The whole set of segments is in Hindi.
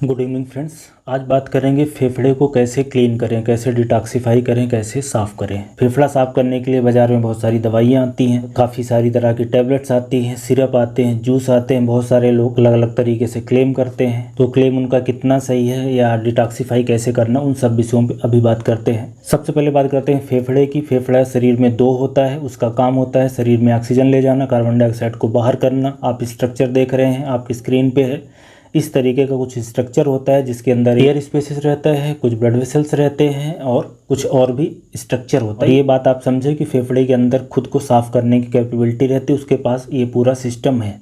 Good evening friends. आज बात करेंगे फेफड़े को कैसे क्लीन करें, कैसे डिटॉक्सिफाई करें, कैसे साफ़ करें। फेफड़ा साफ़ करने के लिए बाज़ार में बहुत सारी दवाइयाँ आती हैं, काफ़ी सारी तरह की टैबलेट्स आती हैं, सिरप आते हैं, जूस आते हैं। बहुत सारे लोग अलग अलग तरीके से क्लेम करते हैं, तो क्लेम उनका कितना सही है या डिटॉक्सिफाई कैसे करना, उन सब विषयों पर अभी बात करते हैं। सबसे पहले बात करते हैं फेफड़े की। फेफड़ा शरीर में दो होता है, उसका काम होता है शरीर में ऑक्सीजन ले जाना, कार्बन डाइऑक्साइड को बाहर करना। आप स्ट्रक्चर देख रहे हैं, आपकी स्क्रीन पे है। इस तरीके का कुछ स्ट्रक्चर होता है जिसके अंदर एयर स्पेसेस रहता है, कुछ ब्लड वेसल्स रहते हैं और कुछ और भी स्ट्रक्चर होता है। ये बात आप समझे कि फेफड़े के अंदर खुद को साफ करने की कैपेबिलिटी रहती है, उसके पास ये पूरा सिस्टम है।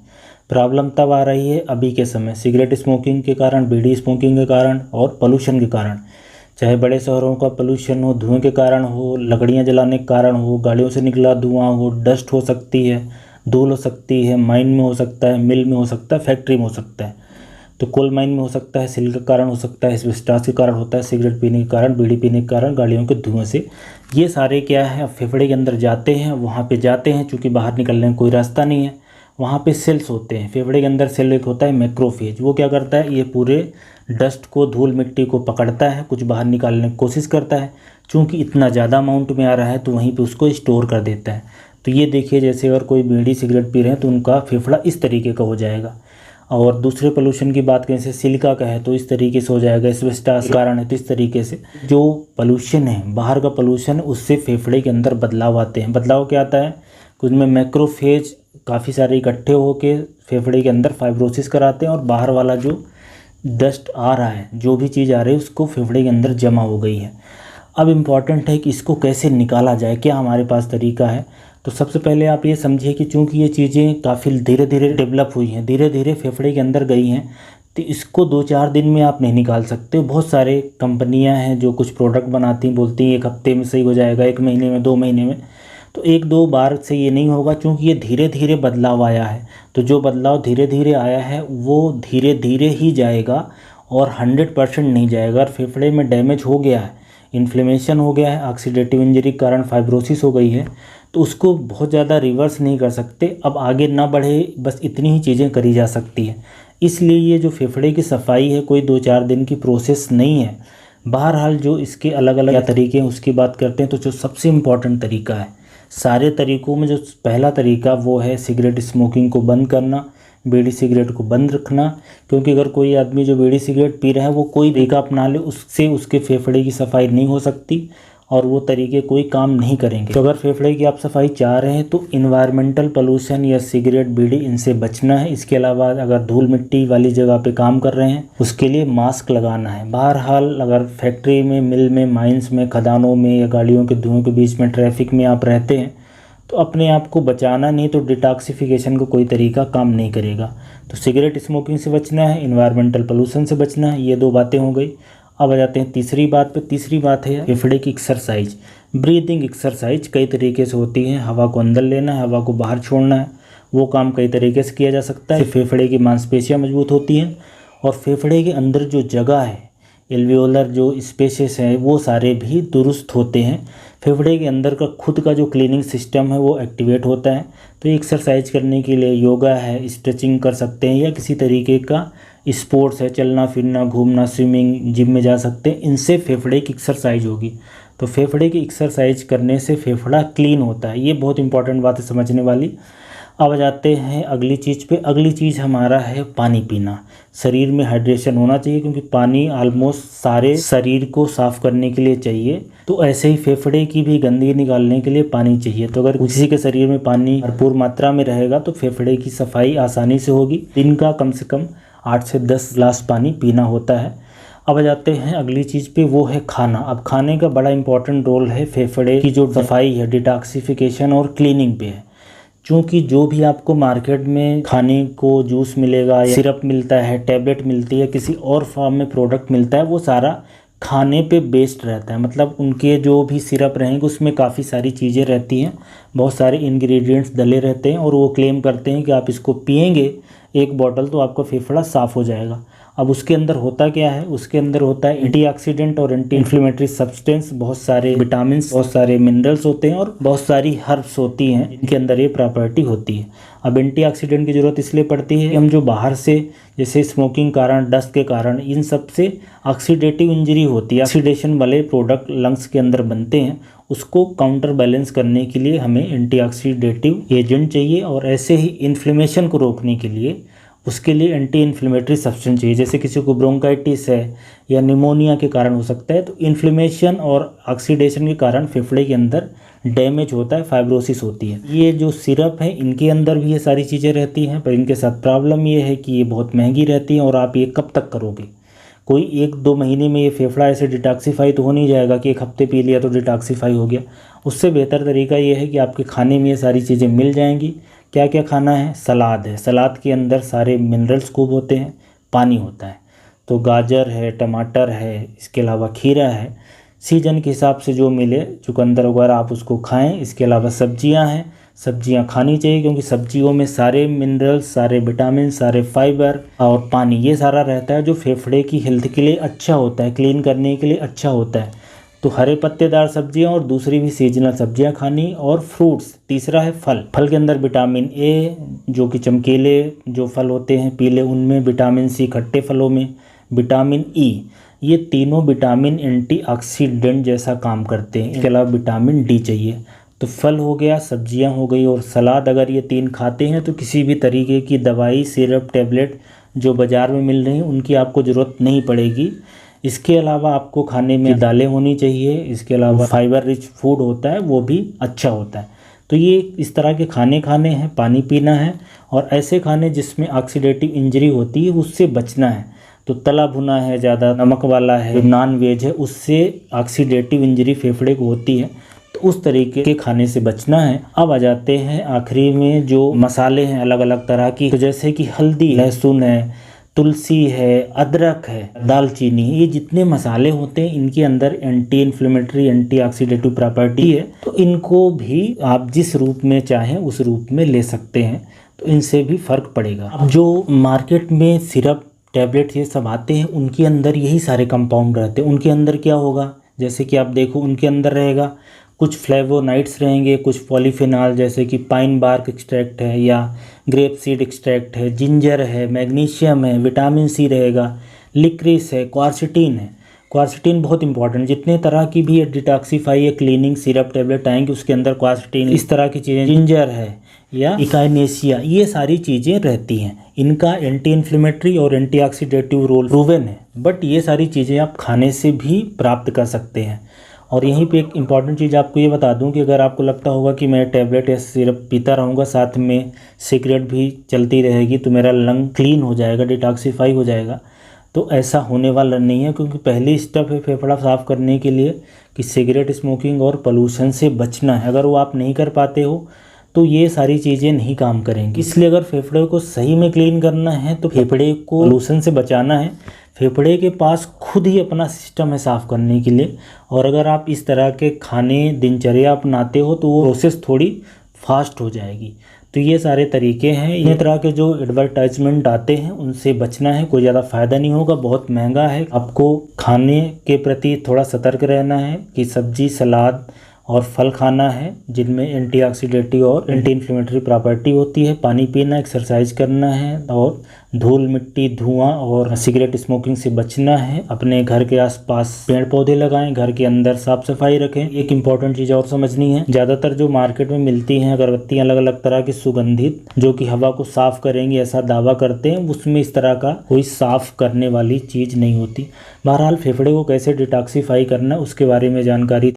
प्रॉब्लम तब आ रही है अभी के समय, सिगरेट स्मोकिंग के कारण, बीड़ी स्मोकिंग के कारण और पोल्यूशन के कारण। चाहे बड़े शहरों का पोल्यूशन हो, धुएं के कारण हो, लकड़ियाँ जलाने के कारण हो, गाड़ियों से निकला धुआं हो, डस्ट हो सकती है, धूल हो सकती है, माइन में हो सकता है, मिल में हो सकता है, फैक्ट्री में हो सकता है। तो कोल माइन में हो सकता है, सिल के कारण हो सकता है, एस्बेस्टॉस के कारण होता है, सिगरेट पीने के कारण, बीड़ी पीने के कारण, गाड़ियों के धुएं से। ये सारे क्या है, फेफड़े के अंदर जाते हैं। वहाँ पे जाते हैं चूँकि बाहर निकलने का कोई रास्ता नहीं है। वहाँ पे सेल्स होते हैं। फेफड़े के अंदर सेल एक होता है मैक्रोफेज। वो क्या करता है, ये पूरे डस्ट को, धूल मिट्टी को पकड़ता है, कुछ बाहर निकालने की कोशिश करता है। चूँकि इतना ज़्यादा अमाउंट में आ रहा है तो वहीं पर उसको स्टोर कर देता है। तो ये देखिए, जैसे अगर कोई बीड़ी सिगरेट पी रहे हैं तो उनका फेफड़ा इस तरीके का हो जाएगा। और दूसरे पोल्यूशन की बात करें, जैसे सिलिका का है तो इस तरीके से हो जाएगा, एस्बेस्टॉस के कारण है तो इस तरीके से। जो पोल्यूशन है, बाहर का पोल्यूशन, उससे फेफड़े के अंदर बदलाव आते हैं। बदलाव क्या आता है, कुछ में मैक्रोफेज काफ़ी सारे इकट्ठे होकर फेफड़े के अंदर फाइब्रोसिस कराते हैं और बाहर वाला जो डस्ट आ रहा है, जो भी चीज़ आ रही है, उसको फेफड़े के अंदर जमा हो गई है। अब इम्पॉर्टेंट है कि इसको कैसे निकाला जाए, क्या हमारे पास तरीका है। तो सबसे पहले आप ये समझिए कि चूंकि ये चीज़ें काफ़ी धीरे धीरे डेवलप हुई हैं, धीरे धीरे फेफड़े के अंदर गई हैं, तो इसको 2-4 दिन में आप नहीं निकाल सकते। बहुत सारे कंपनियां हैं जो कुछ प्रोडक्ट बनाती हैं, बोलती हैं 1 हफ्ते में सही हो जाएगा, 1 महीने में, 2 महीने में। तो 1-2 बार से ये नहीं होगा, क्योंकि ये धीरे धीरे बदलाव आया है। तो जो बदलाव धीरे धीरे आया है वो धीरे धीरे ही जाएगा और 100% नहीं जाएगा। और फेफड़े में डैमेज हो गया है, इन्फ्लेमेशन हो गया है, ऑक्सीडेटिव इंजरी के कारण फाइब्रोसिस हो गई है, तो उसको बहुत ज़्यादा रिवर्स नहीं कर सकते। अब आगे ना बढ़े, बस इतनी ही चीज़ें करी जा सकती है। इसलिए ये जो फेफड़े की सफाई है कोई 2-4 दिन की प्रोसेस नहीं है। बहरहाल जो इसके अलग अलग तरीके हैं उसकी बात करते हैं। तो जो सबसे इम्पॉर्टेंट तरीका है, सारे तरीक़ों में जो पहला तरीका वो है सिगरेट स्मोकिंग को बंद करना, बीड़ी सिगरेट को बंद रखना। क्योंकि अगर कोई आदमी जो बीड़ी सिगरेट पी रहा है वो कोई तरीका अपना ले, उससे उसके फेफड़े की सफाई नहीं हो सकती और वो तरीके कोई काम नहीं करेंगे। तो अगर फेफड़े की आप सफाई चाह रहे हैं तो इन्वायरमेंटल पोल्यूशन या सिगरेट बीड़ी इनसे बचना है। इसके अलावा अगर धूल मिट्टी वाली जगह पे काम कर रहे हैं उसके लिए मास्क लगाना है। बहरहाल अगर फैक्ट्री में, मिल में, माइंस में, खदानों में या गाड़ियों के धुएं के बीच में, ट्रैफिक में आप रहते हैं तो अपने आप को बचाना, नहीं तो डिटॉक्सिफिकेशन का कोई तरीका काम नहीं करेगा। तो सिगरेट स्मोकिंग से बचना है, इन्वायरमेंटल पोल्यूशन से बचना है। ये 2 बातें हो गई। अब आ जाते हैं तीसरी बात पे। तीसरी बात है फेफड़े की एक्सरसाइज, ब्रीदिंग एक्सरसाइज। कई तरीके से होती है, हवा को अंदर लेना है, हवा को बाहर छोड़ना है। वो काम कई तरीके से किया जा सकता है। फेफड़े की मांसपेशियां मजबूत होती हैं और फेफड़े के अंदर जो जगह है, एल्वियोलर जो स्पेसेस हैं, वो सारे भी दुरुस्त होते हैं। फेफड़े के अंदर का खुद का जो क्लीनिंग सिस्टम है वो एक्टिवेट होता है। तो एक्सरसाइज करने के लिए योगा है, स्ट्रेचिंग कर सकते हैं, या किसी तरीके का स्पोर्ट्स है, चलना फिरना, घूमना, स्विमिंग, जिम में जा सकते हैं। इनसे फेफड़े की एक्सरसाइज होगी। तो फेफड़े की एक्सरसाइज करने से फेफड़ा क्लीन होता है। ये बहुत इंपॉर्टेंट बात है समझने वाली। अब जाते हैं अगली चीज़ पे। अगली चीज़ हमारा है पानी पीना। शरीर में हाइड्रेशन होना चाहिए, क्योंकि पानी ऑलमोस्ट सारे शरीर को साफ़ करने के लिए चाहिए। तो ऐसे ही फेफड़े की भी गंदगी निकालने के लिए पानी चाहिए। तो अगर किसी के शरीर में पानी भरपूर मात्रा में रहेगा तो फेफड़े की सफाई आसानी से होगी। दिन का कम से कम 8 से 10 गिलास पानी पीना होता है। अब जाते हैं अगली चीज़ पे, वो है खाना। अब खाने का बड़ा इंपॉर्टेंट रोल है फेफड़े की जो सफाई है, डिटॉक्सिफिकेशन और क्लीनिंग पे है। क्योंकि जो भी आपको मार्केट में खाने को जूस मिलेगा या सिरप मिलता है, टैबलेट मिलती है, किसी और फॉर्म में प्रोडक्ट मिलता है, वो सारा खाने पे बेस्ड रहता है। मतलब उनके जो भी सिरप रहेंगे उसमें काफ़ी सारी चीज़ें रहती हैं, बहुत सारे इंग्रेडिएंट्स डले रहते हैं और वो क्लेम करते हैं कि आप इसको पिएंगे 1 बॉटल तो आपका फेफड़ा साफ़ हो जाएगा। अब उसके अंदर होता क्या है, उसके अंदर होता है एंटीऑक्सीडेंट और एंटी इन्फ्लेमेटरी सब्सटेंस, बहुत सारे विटामिन्स, बहुत सारे मिनरल्स होते हैं और बहुत सारी हर्ब्स होती हैं जिनके अंदर ये प्रॉपर्टी होती है। अब एंटीऑक्सीडेंट की ज़रूरत इसलिए पड़ती है कि हम जो बाहर से जैसे स्मोकिंग कारण, डस्ट के कारण, इन सब से ऑक्सीडेटिव इंजरी होती है, ऑक्सीडेशन वाले प्रोडक्ट लंग्स के अंदर बनते हैं, उसको काउंटर बैलेंस करने के लिए हमें एंटीऑक्सीडेटिव एजेंट चाहिए। और ऐसे ही इन्फ्लेमेशन को रोकने के लिए उसके लिए एंटी इन्फ्लेमेटरी सब्सटेंस चाहिए। जैसे किसी को ब्रोंकाइटिस है या निमोनिया के कारण हो सकता है, तो इन्फ्लेमेशन और ऑक्सीडेशन के कारण फेफड़े के अंदर डैमेज होता है, फाइब्रोसिस होती है। ये जो सिरप है इनके अंदर भी ये सारी चीज़ें रहती हैं, पर इनके साथ प्रॉब्लम ये है कि ये बहुत महंगी रहती हैं और आप ये कब तक करोगे। कोई 1-2 महीने में ये फेफड़ा ऐसे डिटॉक्सीफाई तो हो नहीं जाएगा कि 1 हफ्ते पी लिया तो डिटॉक्सीफाई हो गया। उससे बेहतर तरीका ये है कि आपके खाने में ये सारी चीज़ें मिल जाएंगी। क्या क्या खाना है? सलाद है, सलाद के अंदर सारे मिनरल्स खूब होते हैं, पानी होता है, तो गाजर है, टमाटर है, इसके अलावा खीरा है, सीजन के हिसाब से जो मिले, चुकंदर वगैरह आप उसको खाएं। इसके अलावा सब्जियां हैं, सब्जियां खानी चाहिए क्योंकि सब्जियों में सारे मिनरल्स, सारे विटामिन, सारे फाइबर और पानी ये सारा रहता है जो फेफड़े की हेल्थ के लिए अच्छा होता है, क्लीन करने के लिए अच्छा होता है। तो हरे पत्तेदार सब्जियां और दूसरी भी सीजनल सब्जियां खानी, और फ्रूट्स। तीसरा है फल। फल के अंदर विटामिन ए, जो कि चमकीले जो फल होते हैं पीले, उनमें विटामिन सी खट्टे फलों में, विटामिन ई, ये तीनों विटामिन एंटीऑक्सीडेंट जैसा काम करते हैं। इसके अलावा विटामिन डी चाहिए। तो फल हो गया, सब्जियां हो गई और सलाद, अगर ये 3 खाते हैं तो किसी भी तरीके की दवाई, सिरप, टैबलेट जो बाज़ार में मिल रही हैं उनकी आपको ज़रूरत नहीं पड़ेगी। इसके अलावा आपको खाने में दालें होनी चाहिए। इसके अलावा फाइबर रिच फूड होता है वो भी अच्छा होता है। तो ये इस तरह के खाने खाने हैं, पानी पीना है, और ऐसे खाने जिसमें ऑक्सीडेटिव इंजरी होती है उससे बचना है। तो तला भुना है, ज़्यादा नमक वाला है, नॉन वेज है, उससे ऑक्सीडेटिव इंजरी फेफड़े को होती है, तो उस तरीके के खाने से बचना है। अब आ जाते हैं आखिरी में जो मसाले हैं अलग अलग तरह की, तो जैसे कि हल्दी, लहसुन है, तुलसी है, अदरक है, दालचीनी, ये जितने मसाले होते हैं इनके अंदर anti inflammatory, anti oxidative property है। तो इनको भी आप जिस रूप में चाहें उस रूप में ले सकते हैं, तो इनसे भी फ़र्क पड़ेगा। अब जो मार्केट में सिरप, टैबलेट ये सब आते हैं उनके अंदर यही सारे कंपाउंड रहते हैं। उनके अंदर क्या होगा, जैसे कि आप देखो उनके अंदर रहेगा कुछ फ्लेवोनाइड्स रहेंगे, कुछ पॉलीफेनॉल जैसे कि पाइन बार्क एक्सट्रैक्ट है या ग्रेप सीड एक्सट्रैक्ट है, जिंजर है, मैग्नीशियम है, विटामिन सी रहेगा, लिक्रिस है, क्वारसिटीन है। क्वारसिटीन बहुत इंपॉर्टेंट, जितने तरह की भी डिटॉक्सीफाई या क्लीनिंग सिरप, टैबलेट आएंगे उसके अंदर क्वारसिटीन, इस तरह की चीज़ें, जिंजर है या इकाइनेशिया, ये सारी चीज़ें रहती हैं। इनका एंटी इन्फ्लेमेटरी और एंटीऑक्सीडेटिव रोल प्रूवन है, बट ये सारी चीज़ें आप खाने से भी प्राप्त कर सकते हैं। और यहीं पे एक इम्पॉर्टेंट चीज़ आपको ये बता दूं कि अगर आपको लगता होगा कि मैं टैबलेट या सिरप पीता रहूँगा, साथ में सिगरेट भी चलती रहेगी तो मेरा लंग क्लीन हो जाएगा, डिटॉक्सीफाई हो जाएगा, तो ऐसा होने वाला नहीं है। क्योंकि पहली स्टेप है फेफड़ा साफ़ करने के लिए कि सिगरेट स्मोकिंग और पोल्यूशन से बचना है। अगर वो आप नहीं कर पाते हो तो ये सारी चीज़ें नहीं काम करेंगी। इसलिए अगर फेफड़े को सही में क्लीन करना है तो फेफड़े को पोल्यूशन से बचाना है। फेफड़े के पास खुद ही अपना सिस्टम है साफ़ करने के लिए, और अगर आप इस तरह के खाने दिनचर्या अपनाते हो तो वो प्रोसेस थोड़ी फास्ट हो जाएगी। तो ये सारे तरीके हैं। इस तरह के जो एडवर्टाइजमेंट आते हैं उनसे बचना है, कोई ज़्यादा फ़ायदा नहीं होगा, बहुत महंगा है। आपको खाने के प्रति थोड़ा सतर्क रहना है कि सब्जी, सलाद और फल खाना है जिनमें एंटीऑक्सीडेटिव और एंटी इन्फ्लेमेटरी प्रॉपर्टी होती है, पानी पीना, एक्सरसाइज करना है, और धूल, मिट्टी, धुआं और सिगरेट स्मोकिंग से बचना है। अपने घर के आसपास पेड़ पौधे लगाएं, घर के अंदर साफ सफाई रखें। एक इम्पॉर्टेंट चीज़ और समझनी है, ज़्यादातर जो मार्केट में मिलती हैं अगरबत्तियाँ अलग अलग तरह की सुगंधित, जो कि हवा को साफ करेंगी ऐसा दावा करते हैं, उसमें इस तरह का कोई साफ करने वाली चीज़ नहीं होती। बहरहाल फेफड़े को कैसे डिटॉक्सीफाई करना उसके बारे में जानकारी